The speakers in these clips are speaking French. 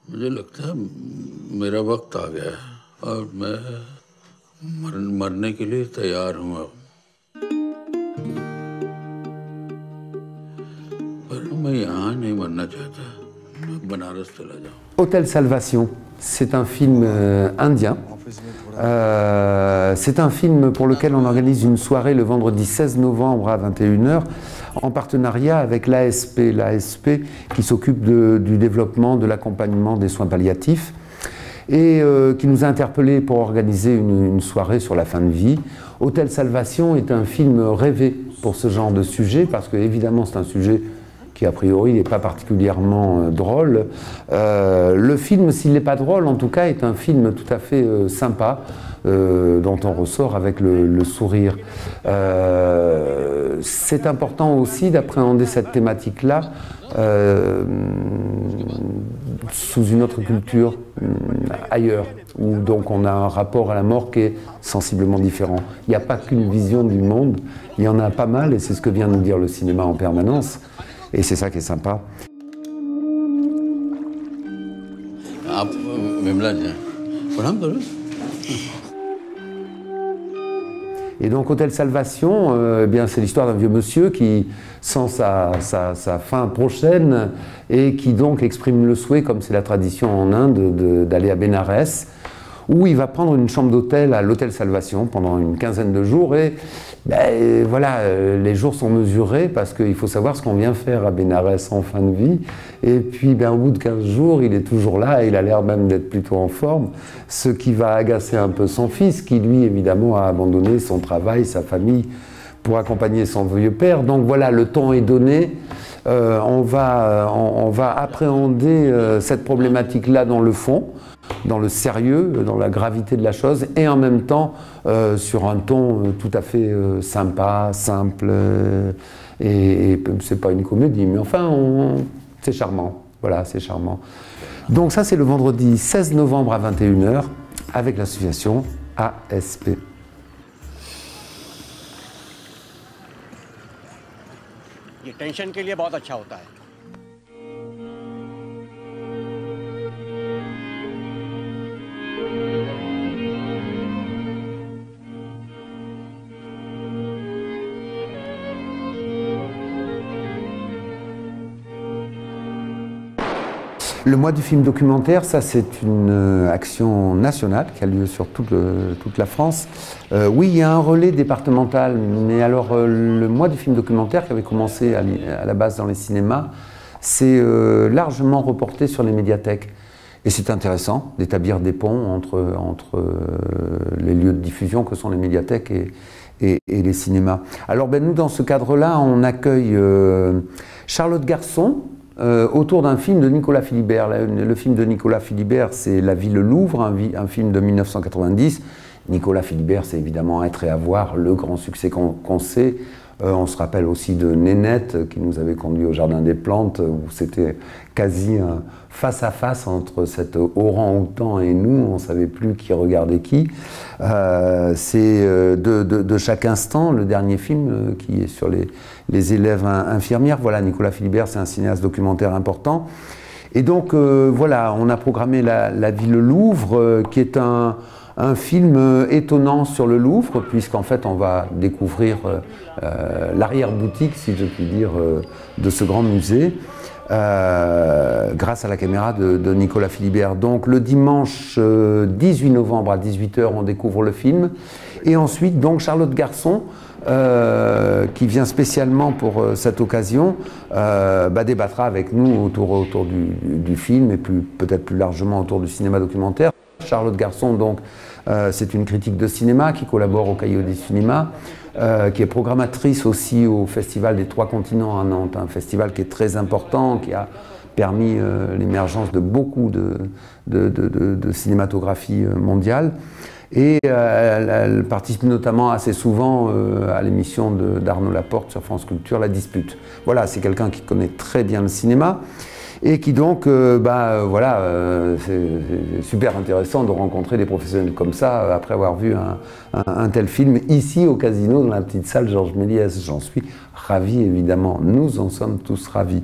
मुझे लगता है मेरा वक्त आ गया है और मैं मरने के लिए तैयार हूँ अब। पर मैं यहाँ नहीं मरना चाहता, मैं बनारस चला जाऊँ। Hôtel Salvation, c'est un film indien. C'est un film pour lequel on organise une soirée le vendredi 16 novembre à 21 h en partenariat avec l'ASP, qui s'occupe du développement, de l'accompagnement des soins palliatifs et qui nous a interpellés pour organiser une soirée sur la fin de vie. Hôtel Salvation est un film rêvé pour ce genre de sujet parce que évidemment c'est un sujet qui a priori n'est pas particulièrement drôle. Le film, s'il n'est pas drôle, en tout cas, est un film tout à fait sympa, dont on ressort avec le sourire. C'est important aussi d'appréhender cette thématique-là sous une autre culture, ailleurs, où donc on a un rapport à la mort qui est sensiblement différent. Il n'y a pas qu'une vision du monde, il y en a pas mal, et c'est ce que vient nous dire le cinéma en permanence. Et c'est ça qui est sympa. Et donc Hôtel Salvation, eh bien c'est l'histoire d'un vieux monsieur qui sent sa fin prochaine et qui donc exprime le souhait, comme c'est la tradition en Inde, d'aller à Bénarès, où il va prendre une chambre d'hôtel à l'Hôtel Salvation pendant une quinzaine de jours. Et ben, voilà, les jours sont mesurés parce qu'il faut savoir ce qu'on vient faire à Bénarès en fin de vie. Et puis ben, au bout de 15 jours, il est toujours là, et il a l'air même d'être plutôt en forme, ce qui va agacer un peu son fils, qui lui évidemment a abandonné son travail, sa famille, pour accompagner son vieux père. Donc voilà, le ton est donné. On va appréhender cette problématique-là dans le fond, dans le sérieux, dans la gravité de la chose, et en même temps sur un ton tout à fait sympa, simple, et c'est pas une comédie, mais enfin c'est charmant, voilà, c'est charmant. Donc ça c'est le vendredi 16 novembre à 21 h avec l'association ASP. ये टेंशन के लिए बहुत अच्छा होता है। Le mois du film documentaire, ça c'est une action nationale qui a lieu sur toute la France. Oui, il y a un relais départemental, mais alors le mois du film documentaire qui avait commencé à la base dans les cinémas, c'est largement reporté sur les médiathèques. Et c'est intéressant d'établir des ponts entre les lieux de diffusion que sont les médiathèques et les cinémas. Alors ben, nous, dans ce cadre-là, on accueille Charlotte Garçon, autour d'un film de Nicolas Philibert. Le film de Nicolas Philibert, c'est La Vie le Louvre, un film de 1990. Nicolas Philibert, c'est évidemment Être et avoir, le grand succès qu'on sait. On se rappelle aussi de Nénette, qui nous avait conduit au Jardin des Plantes, où c'était quasi un face-à-face entre cet orang-outan et nous, on ne savait plus qui regardait qui. C'est de chaque instant, le dernier film qui est sur les élèves infirmières. Voilà, Nicolas Philibert, c'est un cinéaste documentaire important. Et donc, voilà, on a programmé La Vie le Louvre, qui est un film étonnant sur le Louvre, puisqu'en fait on va découvrir l'arrière-boutique, si je puis dire, de ce grand musée, grâce à la caméra de Nicolas Philibert. Donc le dimanche 18 novembre à 18 h, on découvre le film. Et ensuite, donc Charlotte Garçon, qui vient spécialement pour cette occasion, débattra avec nous autour du film et peut-être plus largement autour du cinéma documentaire. Charlotte Garçon, donc, c'est une critique de cinéma qui collabore au Cahier du cinéma, qui est programmatrice aussi au Festival des Trois Continents à Nantes, un festival qui est très important, qui a permis l'émergence de beaucoup de cinématographie mondiale. Et elle participe notamment assez souvent à l'émission d'Arnaud Laporte sur France Culture, La Dispute. Voilà, c'est quelqu'un qui connaît très bien le cinéma. et qui donc, c'est super intéressant de rencontrer des professionnels comme ça après avoir vu un tel film ici au Casino, dans la petite salle Georges Méliès. J'en suis ravi, évidemment. Nous en sommes tous ravis.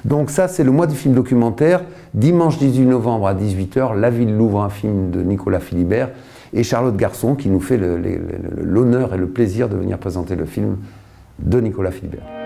Donc ça, c'est le mois du film documentaire. Dimanche 18 novembre à 18 h, La Ville l'ouvre, un film de Nicolas Philibert, et Charlotte Garçon qui nous fait l'honneur et le plaisir de venir présenter le film de Nicolas Philibert.